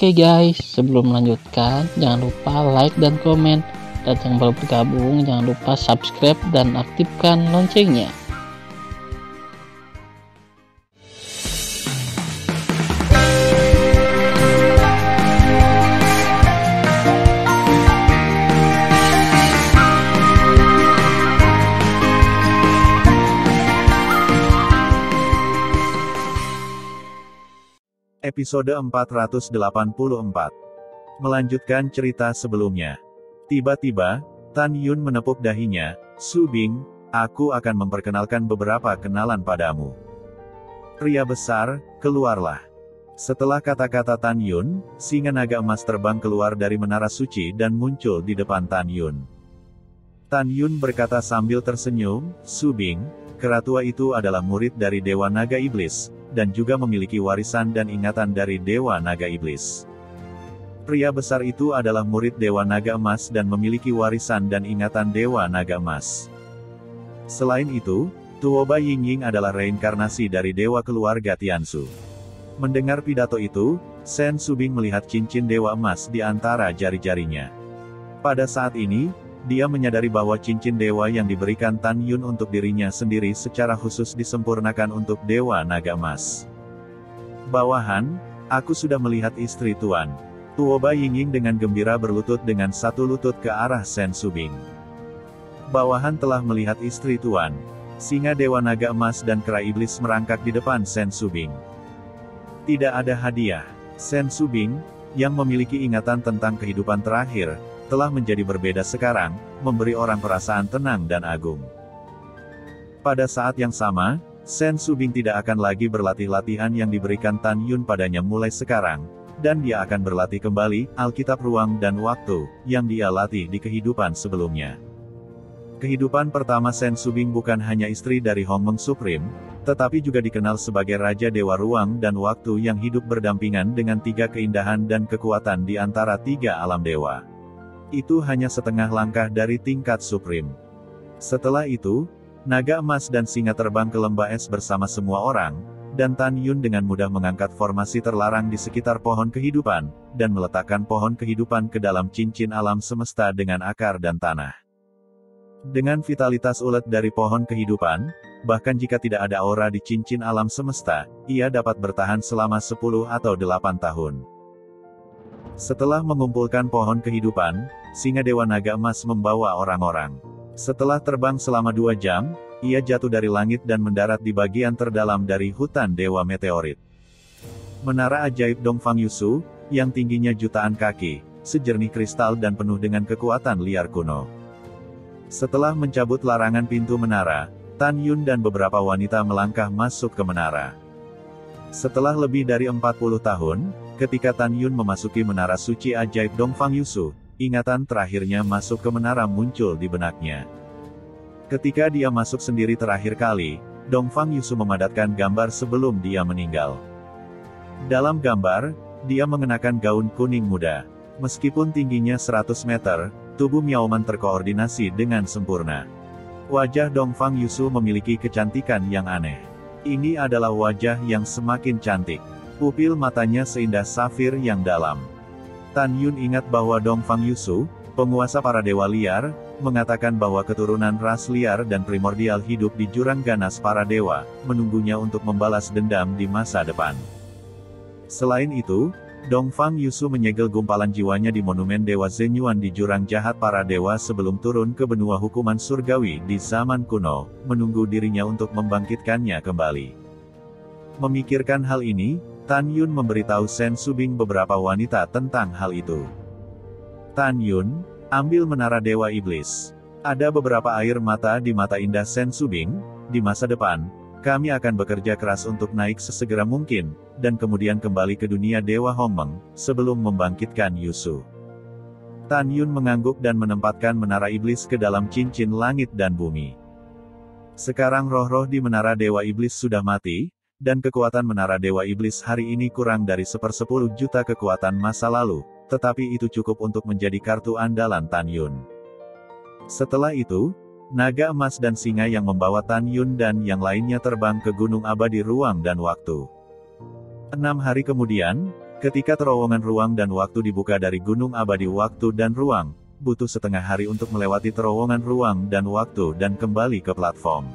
Oke guys, sebelum melanjutkan, jangan lupa like dan komen. Dan yang baru bergabung, jangan lupa subscribe dan aktifkan loncengnya. Episode 484. Melanjutkan cerita sebelumnya. Tiba-tiba, Tan Yun menepuk dahinya, "Su Bing, aku akan memperkenalkan beberapa kenalan padamu. Pria besar, keluarlah." Setelah kata-kata Tan Yun, singa naga emas terbang keluar dari menara suci dan muncul di depan Tan Yun. Tan Yun berkata sambil tersenyum, "Su Bing, keratua itu adalah murid dari Dewa Naga Iblis, dan juga memiliki warisan dan ingatan dari Dewa Naga Iblis. Pria besar itu adalah murid Dewa Naga Emas dan memiliki warisan dan ingatan Dewa Naga Emas. Selain itu, Tuoba Yingying adalah reinkarnasi dari Dewa keluarga Tiansu." Mendengar pidato itu, Sen Subing melihat cincin Dewa Emas di antara jari-jarinya. Pada saat ini, dia menyadari bahwa cincin dewa yang diberikan Tan Yun untuk dirinya sendiri secara khusus disempurnakan untuk Dewa Naga Emas. "Bawahan, aku sudah melihat istri Tuan." Tuoba Yingying dengan gembira berlutut dengan satu lutut ke arah Sen Subing. "Bawahan telah melihat istri Tuan." Singa Dewa Naga Emas dan kera iblis merangkak di depan Sen Subing. Tidak ada hadiah. Sen Subing, yang memiliki ingatan tentang kehidupan terakhir, telah menjadi berbeda sekarang, memberi orang perasaan tenang dan agung. Pada saat yang sama, Sen Subing tidak akan lagi berlatih latihan yang diberikan Tan Yun padanya mulai sekarang, dan dia akan berlatih kembali Alkitab ruang dan waktu, yang dia latih di kehidupan sebelumnya. Kehidupan pertama Sen Subing bukan hanya istri dari Hongmeng Supreme, tetapi juga dikenal sebagai Raja Dewa Ruang dan Waktu yang hidup berdampingan dengan tiga keindahan dan kekuatan di antara tiga alam dewa. Itu hanya setengah langkah dari tingkat Supreme. Setelah itu, naga emas dan singa terbang ke lembah es bersama semua orang, dan Tan Yun dengan mudah mengangkat formasi terlarang di sekitar pohon kehidupan, dan meletakkan pohon kehidupan ke dalam cincin alam semesta dengan akar dan tanah. Dengan vitalitas ulet dari pohon kehidupan, bahkan jika tidak ada aura di cincin alam semesta, ia dapat bertahan selama 10 atau 8 tahun. Setelah mengumpulkan pohon kehidupan, singa Dewa Naga Emas membawa orang-orang. Setelah terbang selama 2 jam, ia jatuh dari langit dan mendarat di bagian terdalam dari hutan Dewa Meteorit. Menara ajaib Dongfang Yusu, yang tingginya jutaan kaki, sejernih kristal dan penuh dengan kekuatan liar kuno. Setelah mencabut larangan pintu menara, Tan Yun dan beberapa wanita melangkah masuk ke menara. Setelah lebih dari 40 tahun, ketika Tan Yun memasuki menara suci ajaib Dongfang Yusu, ingatan terakhirnya masuk ke menara muncul di benaknya. Ketika dia masuk sendiri terakhir kali, Dongfang Yusu memadatkan gambar sebelum dia meninggal. Dalam gambar, dia mengenakan gaun kuning muda. Meskipun tingginya 100 meter, tubuh Miaoman terkoordinasi dengan sempurna. Wajah Dongfang Yusu memiliki kecantikan yang aneh. Ini adalah wajah yang semakin cantik. Pupil matanya seindah safir yang dalam. Tan Yun ingat bahwa Dongfang Yusu, penguasa para dewa liar, mengatakan bahwa keturunan ras liar dan primordial hidup di jurang ganas para dewa, menunggunya untuk membalas dendam di masa depan. Selain itu, Dongfang Yusu menyegel gumpalan jiwanya di monumen Dewa Zenyuan di jurang jahat para dewa sebelum turun ke benua hukuman surgawi di zaman kuno, menunggu dirinya untuk membangkitkannya kembali. Memikirkan hal ini, Tan Yun memberitahu Sen Subing beberapa wanita tentang hal itu. "Tan Yun, ambil menara Dewa Iblis. Ada beberapa air mata di mata indah Sen Subing. Di masa depan, kami akan bekerja keras untuk naik sesegera mungkin, dan kemudian kembali ke dunia Dewa Hongmeng, sebelum membangkitkan Yusu." Tan Yun mengangguk dan menempatkan menara iblis ke dalam cincin langit dan bumi. Sekarang roh-roh di menara Dewa Iblis sudah mati, dan kekuatan menara Dewa Iblis hari ini kurang dari 1/10 juta kekuatan masa lalu, tetapi itu cukup untuk menjadi kartu andalan Tan Yun. Setelah itu, naga emas dan singa yang membawa Tan Yun dan yang lainnya terbang ke Gunung Abadi Ruang dan Waktu. 6 hari kemudian, Ketika terowongan ruang dan waktu dibuka dari gunung abadi waktu dan ruang, butuh setengah hari untuk melewati terowongan ruang dan waktu dan kembali ke platform.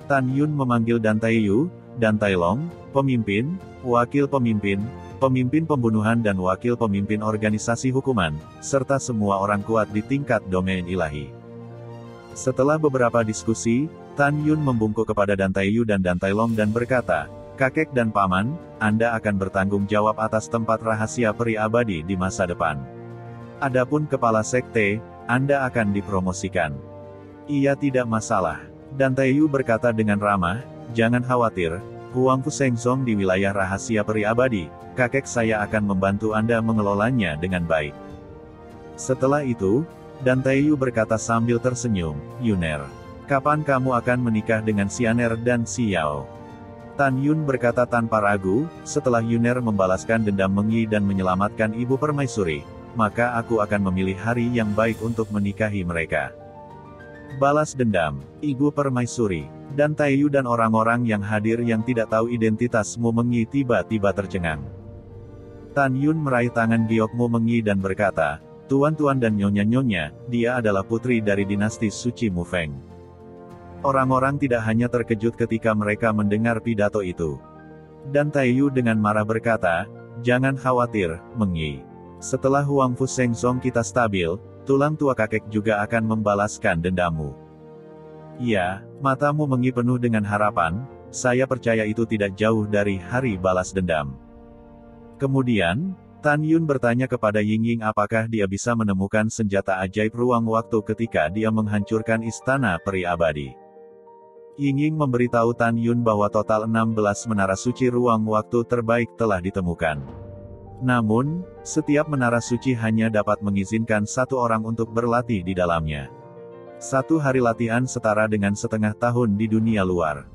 Tan Yun memanggil Dan Taeyu, dan Tai Long, pemimpin, wakil pemimpin, pemimpin pembunuhan dan wakil pemimpin organisasi hukuman, serta semua orang kuat di tingkat domain ilahi. Setelah beberapa diskusi, Tan Yun membungkuk kepada Dan Taeyu dan Tai Long dan berkata, "Kakek dan paman, Anda akan bertanggung jawab atas tempat rahasia peri abadi di masa depan. Adapun kepala sekte, Anda akan dipromosikan." "Iya, tidak masalah." Dan Taeyu berkata dengan ramah, "Jangan khawatir, Huangfu Shengzong di wilayah rahasia peri abadi, kakek saya akan membantu Anda mengelolanya dengan baik." Setelah itu, Dan Taeyu berkata sambil tersenyum, "Yuner, kapan kamu akan menikah dengan Xianer dan Xiao?" Tan Yun berkata tanpa ragu, "Setelah Yuner membalaskan dendam Mengyi dan menyelamatkan Ibu Permaisuri, maka aku akan memilih hari yang baik untuk menikahi mereka." Balas dendam, Ibu Permaisuri, Dan Taeyu dan orang-orang yang hadir yang tidak tahu identitasmu Mengyi tiba-tiba tercengang. Tan Yun meraih tangan giokmu Mengyi dan berkata, "Tuan-tuan dan nyonya-nyonya, dia adalah putri dari dinasti suci Mufeng." Orang-orang tidak hanya terkejut ketika mereka mendengar pidato itu. Dan Taeyu dengan marah berkata, "Jangan khawatir, Mengyi. Setelah Huangfu Shengzong kita stabil, tulang tua kakek juga akan membalaskan dendammu." "Ya," matamu Mengyi penuh dengan harapan, "saya percaya itu tidak jauh dari hari balas dendam." Kemudian, Tan Yun bertanya kepada Yingying apakah dia bisa menemukan senjata ajaib ruang waktu ketika dia menghancurkan istana peri abadi. Yingying memberitahu Tan Yun bahwa total 16 menara suci ruang waktu terbaik telah ditemukan. Namun, setiap menara suci hanya dapat mengizinkan satu orang untuk berlatih di dalamnya. Satu hari latihan setara dengan setengah tahun di dunia luar.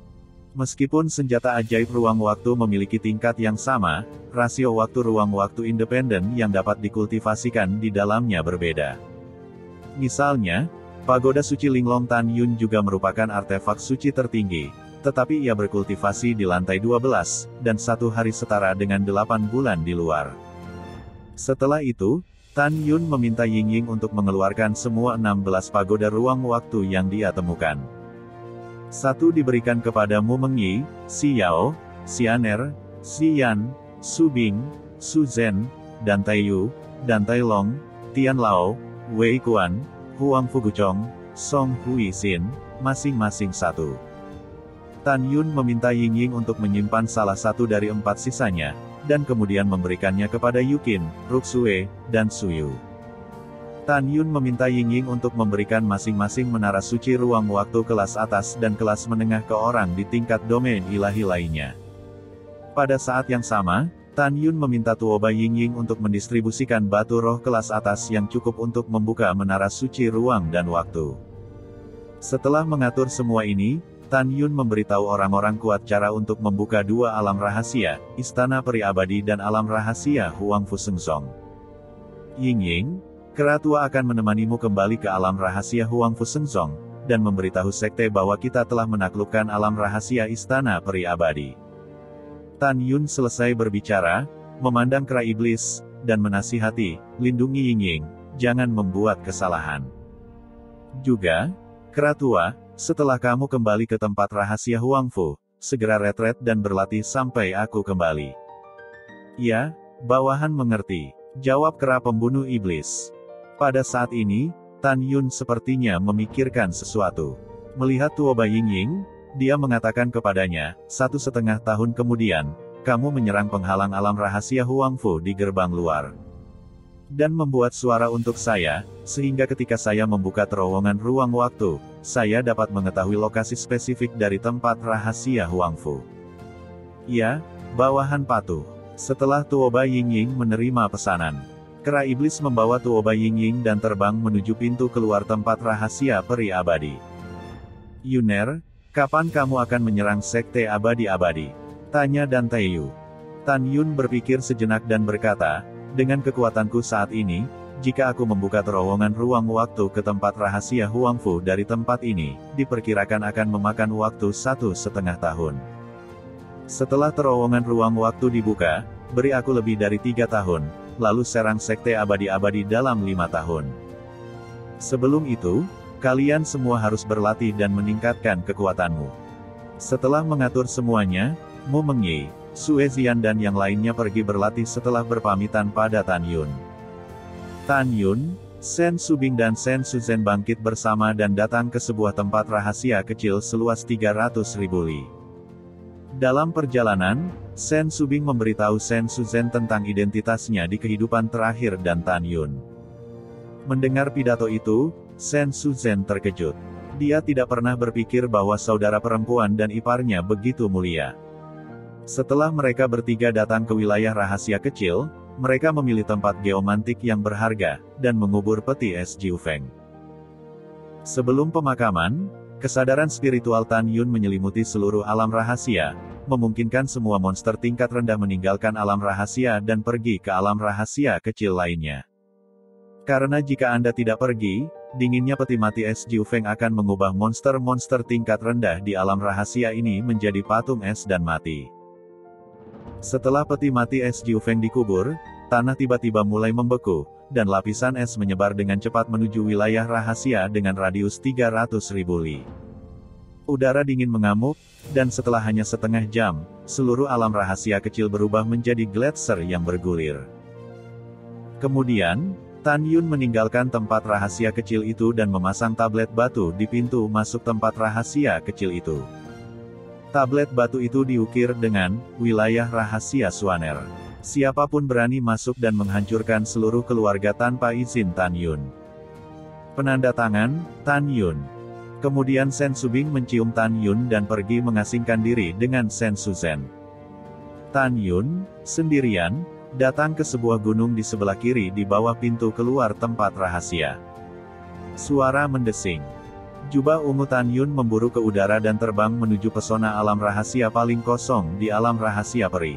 Meskipun senjata ajaib ruang waktu memiliki tingkat yang sama, rasio waktu ruang waktu independen yang dapat dikultivasikan di dalamnya berbeda. Misalnya, pagoda suci Linglong Tan Yun juga merupakan artefak suci tertinggi, tetapi ia berkultivasi di lantai 12, dan satu hari setara dengan 8 bulan di luar. Setelah itu, Tan Yun meminta Yingying untuk mengeluarkan semua 16 pagoda ruang waktu yang dia temukan. Satu diberikan kepada Mu Mengyi, Xiao, Xianer, Xian, Su Bing, Su Zhen, Dan Taeyu, Dan Tai Long, Tian Lao, Wei Kuan, Huang Fuguchong, Song Hui Xin, masing-masing satu. Tan Yun meminta Yingying untuk menyimpan salah satu dari 4 sisanya, dan kemudian memberikannya kepada Yukin, Ruxue, dan Suyu. Tan Yun meminta Yingying untuk memberikan masing-masing menara suci ruang waktu kelas atas dan kelas menengah ke orang di tingkat domain ilahi lainnya. Pada saat yang sama, Tan Yun meminta Tuoba Yingying untuk mendistribusikan batu roh kelas atas yang cukup untuk membuka menara suci ruang dan waktu. Setelah mengatur semua ini, Tan Yun memberitahu orang-orang kuat cara untuk membuka 2 alam rahasia, Istana Peri Abadi dan alam rahasia Huangfu Shengzong. "Yingying, Keratua akan menemanimu kembali ke alam rahasia Huangfu Shengzong, dan memberitahu sekte bahwa kita telah menaklukkan alam rahasia Istana Peri Abadi." Tan Yun selesai berbicara, memandang kera iblis, dan menasihati, "Lindungi Yingying, jangan membuat kesalahan. Juga, Keratua, setelah kamu kembali ke tempat rahasia Huangfu, segera retret dan berlatih sampai aku kembali." "Ya, bawahan mengerti," jawab kera pembunuh iblis. Pada saat ini, Tan Yun sepertinya memikirkan sesuatu. Melihat Tuoba Yingying, dia mengatakan kepadanya, 1,5 tahun kemudian, kamu menyerang penghalang alam rahasia Huangfu di gerbang luar. Dan membuat suara untuk saya, sehingga ketika saya membuka terowongan ruang waktu, saya dapat mengetahui lokasi spesifik dari tempat rahasia Huangfu. Ya, bawahan patuh. Setelah Tuoba Yingying menerima pesanan, kera iblis membawa Tuoba Yingying dan terbang menuju pintu keluar tempat rahasia peri abadi. "Yuner, kapan kamu akan menyerang sekte abadi-abadi?" tanya Dan Taeyu. Tan Yun berpikir sejenak dan berkata, "Dengan kekuatanku saat ini, jika aku membuka terowongan ruang waktu ke tempat rahasia Huangfu dari tempat ini, diperkirakan akan memakan waktu 1,5 tahun. Setelah terowongan ruang waktu dibuka, beri aku lebih dari 3 tahun, lalu serang sekte abadi-abadi dalam 5 tahun. Sebelum itu, kalian semua harus berlatih dan meningkatkan kekuatanmu. Setelah mengatur semuanya, Mu Mengye, Sue Zian dan yang lainnya pergi berlatih setelah berpamitan pada Tan Yun. Tan Yun, Shen Subing dan Shen Suzhen bangkit bersama dan datang ke sebuah tempat rahasia kecil seluas 300.000 li. Dalam perjalanan, Shen Subing memberitahu Shen Suzhen tentang identitasnya di kehidupan terakhir dan Tan Yun. Mendengar pidato itu, Shen Suzhen terkejut. Dia tidak pernah berpikir bahwa saudara perempuan dan iparnya begitu mulia. Setelah mereka bertiga datang ke wilayah rahasia kecil, mereka memilih tempat geomantik yang berharga, dan mengubur peti es Jiu Feng. Sebelum pemakaman, kesadaran spiritual Tan Yun menyelimuti seluruh alam rahasia, memungkinkan semua monster tingkat rendah meninggalkan alam rahasia dan pergi ke alam rahasia kecil lainnya. Karena jika Anda tidak pergi, dinginnya peti mati es Jiu Feng akan mengubah monster-monster tingkat rendah di alam rahasia ini menjadi patung es dan mati. Setelah peti mati es Jiu Feng dikubur, tanah tiba-tiba mulai membeku, dan lapisan es menyebar dengan cepat menuju wilayah rahasia dengan radius 300.000 li. Udara dingin mengamuk, dan setelah hanya setengah jam, seluruh alam rahasia kecil berubah menjadi gletser yang bergulir. Kemudian, Tan Yun meninggalkan tempat rahasia kecil itu dan memasang tablet batu di pintu masuk tempat rahasia kecil itu. Tablet batu itu diukir dengan wilayah rahasia Swaner. Siapapun berani masuk dan menghancurkan seluruh keluarga tanpa izin Tan Yun. Penanda tangan, Tan Yun. Kemudian Shen Subing mencium Tan Yun dan pergi mengasingkan diri dengan Shen Suzhen. Tan Yun, sendirian, datang ke sebuah gunung di sebelah kiri di bawah pintu keluar tempat rahasia. Suara mendesing. Jubah ungu Tan Yun memburu ke udara dan terbang menuju pesona alam rahasia paling kosong di alam rahasia peri.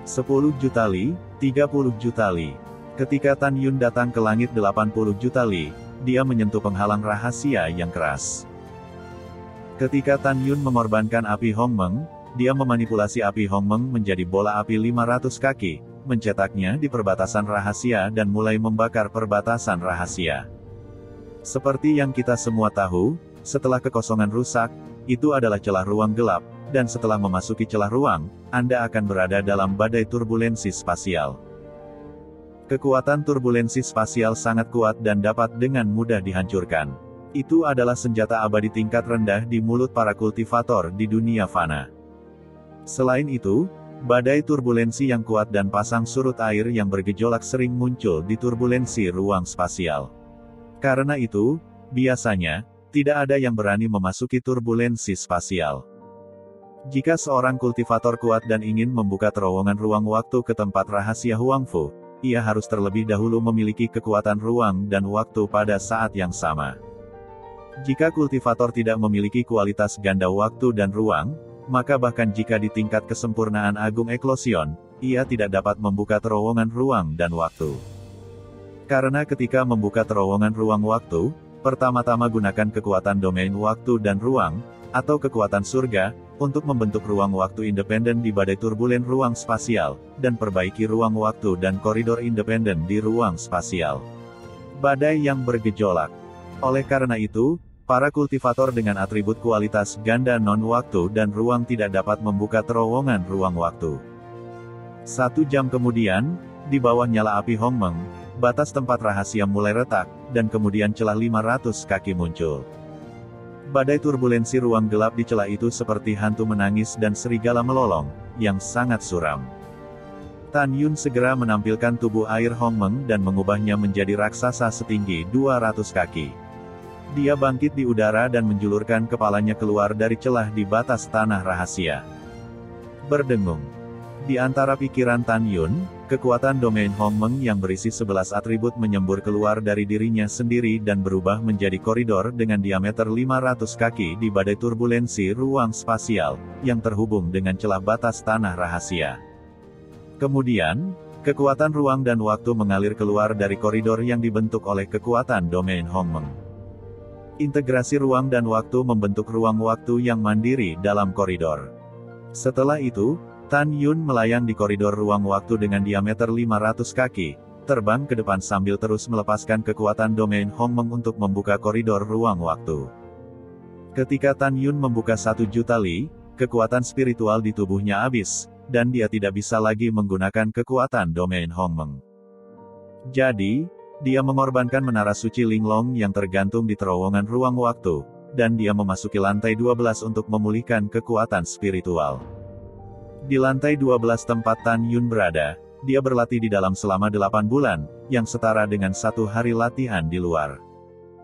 10 juta li, 30 juta li. Ketika Tan Yun datang ke langit 80 juta li, dia menyentuh penghalang rahasia yang keras. Ketika Tan Yun mengorbankan api Hongmeng, dia memanipulasi api Hongmeng menjadi bola api 500 kaki, mencetaknya di perbatasan rahasia dan mulai membakar perbatasan rahasia. Seperti yang kita semua tahu, setelah kekosongan rusak, itu adalah celah ruang gelap, dan setelah memasuki celah ruang, Anda akan berada dalam badai turbulensi spasial. Kekuatan turbulensi spasial sangat kuat dan dapat dengan mudah dihancurkan. Itu adalah senjata abadi tingkat rendah di mulut para kultivator di dunia fana. Selain itu, badai turbulensi yang kuat dan pasang surut air yang bergejolak sering muncul di turbulensi ruang spasial. Karena itu, biasanya, tidak ada yang berani memasuki turbulensi spasial. Jika seorang kultivator kuat dan ingin membuka terowongan ruang waktu ke tempat rahasia Huangfu, ia harus terlebih dahulu memiliki kekuatan ruang dan waktu pada saat yang sama. Jika kultivator tidak memiliki kualitas ganda waktu dan ruang, maka bahkan jika di tingkat kesempurnaan agung eklosion, ia tidak dapat membuka terowongan ruang dan waktu. Karena ketika membuka terowongan ruang waktu, pertama-tama gunakan kekuatan domain waktu dan ruang, atau kekuatan surga, untuk membentuk ruang waktu independen di badai turbulen ruang spasial, dan perbaiki ruang waktu dan koridor independen di ruang spasial. Badai yang bergejolak. Oleh karena itu, para kultivator dengan atribut kualitas ganda non-waktu dan ruang tidak dapat membuka terowongan ruang waktu. 1 jam kemudian, di bawah nyala api Hongmeng, batas tempat rahasia mulai retak, dan kemudian celah 500 kaki muncul. Badai turbulensi ruang gelap di celah itu seperti hantu menangis dan serigala melolong, yang sangat suram. Tan Yun segera menampilkan tubuh air Hongmeng dan mengubahnya menjadi raksasa setinggi 200 kaki. Dia bangkit di udara dan menjulurkan kepalanya keluar dari celah di batas tanah rahasia. Berdengung. Di antara pikiran Tan Yun, kekuatan domain Hongmeng yang berisi 11 atribut menyembur keluar dari dirinya sendiri dan berubah menjadi koridor dengan diameter 500 kaki di badai turbulensi ruang spasial, yang terhubung dengan celah batas tanah rahasia. Kemudian, kekuatan ruang dan waktu mengalir keluar dari koridor yang dibentuk oleh kekuatan domain Hongmeng. Integrasi ruang dan waktu membentuk ruang waktu yang mandiri dalam koridor. Setelah itu, Tan Yun melayang di koridor ruang waktu dengan diameter 500 kaki, terbang ke depan sambil terus melepaskan kekuatan domain Hongmeng untuk membuka koridor ruang waktu. Ketika Tan Yun membuka 1 juta li, kekuatan spiritual di tubuhnya habis, dan dia tidak bisa lagi menggunakan kekuatan domain Hongmeng. Jadi, dia mengorbankan menara suci Linglong yang tergantung di terowongan ruang waktu, dan dia memasuki lantai 12 untuk memulihkan kekuatan spiritual. Di lantai 12 tempat Tan Yun berada, dia berlatih di dalam selama 8 bulan, yang setara dengan 1 hari latihan di luar.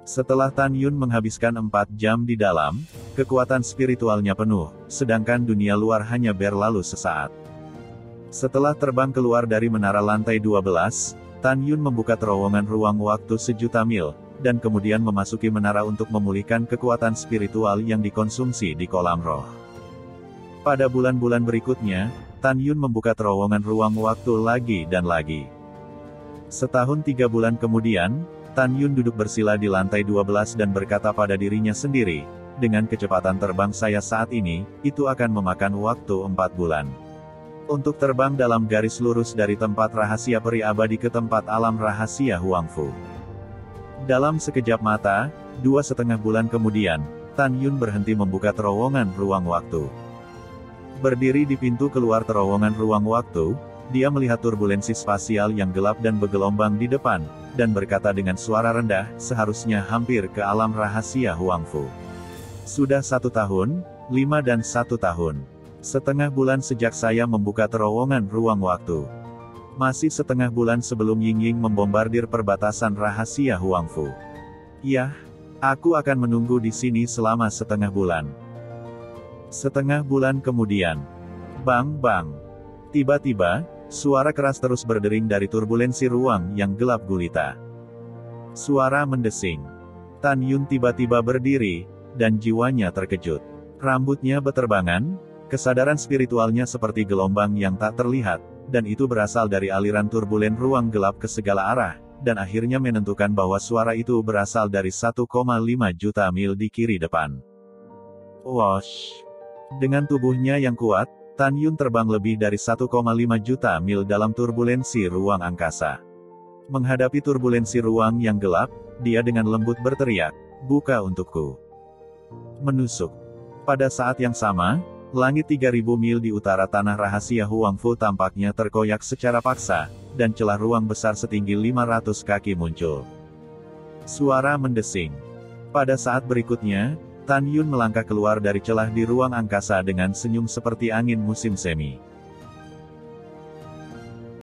Setelah Tan Yun menghabiskan 4 jam di dalam, kekuatan spiritualnya penuh, sedangkan dunia luar hanya berlalu sesaat. Setelah terbang keluar dari menara lantai 12, Tan Yun membuka terowongan ruang waktu 1.000.000 mil, dan kemudian memasuki menara untuk memulihkan kekuatan spiritual yang dikonsumsi di kolam roh. Pada bulan-bulan berikutnya, Tan Yun membuka terowongan ruang waktu lagi dan lagi. Setahun 3 bulan kemudian, Tan Yun duduk bersila di lantai 12 dan berkata pada dirinya sendiri, dengan kecepatan terbang saya saat ini, itu akan memakan waktu 4 bulan. Untuk terbang dalam garis lurus dari tempat rahasia peri abadi ke tempat alam rahasia Huangfu. Dalam sekejap mata, 2,5 bulan kemudian, Tan Yun berhenti membuka terowongan ruang waktu. Berdiri di pintu keluar terowongan ruang waktu, dia melihat turbulensi spasial yang gelap dan bergelombang di depan, dan berkata dengan suara rendah, seharusnya hampir ke alam rahasia Huangfu. Sudah 1 tahun, 5 dan 1 tahun. Setengah bulan sejak saya membuka terowongan ruang waktu. Masih setengah bulan sebelum Ying membombardir perbatasan rahasia Huangfu. Yah, aku akan menunggu di sini selama setengah bulan. Setengah bulan kemudian. Bang bang. Tiba-tiba, suara keras terus berdering dari turbulensi ruang yang gelap gulita. Suara mendesing. Tan Yun tiba-tiba berdiri, dan jiwanya terkejut. Rambutnya beterbangan, kesadaran spiritualnya seperti gelombang yang tak terlihat, dan itu berasal dari aliran turbulen ruang gelap ke segala arah, dan akhirnya menentukan bahwa suara itu berasal dari 1,5 juta mil di kiri depan. Wosh! Dengan tubuhnya yang kuat, Tan Yun terbang lebih dari 1,5 juta mil dalam turbulensi ruang angkasa. Menghadapi turbulensi ruang yang gelap, dia dengan lembut berteriak, "Buka untukku." Menusuk. Pada saat yang sama, langit 3.000 mil di utara tanah rahasia Huangfu tampaknya terkoyak secara paksa, dan celah ruang besar setinggi 500 kaki muncul. Suara mendesing. Pada saat berikutnya, Tan Yun melangkah keluar dari celah di ruang angkasa dengan senyum seperti angin musim semi.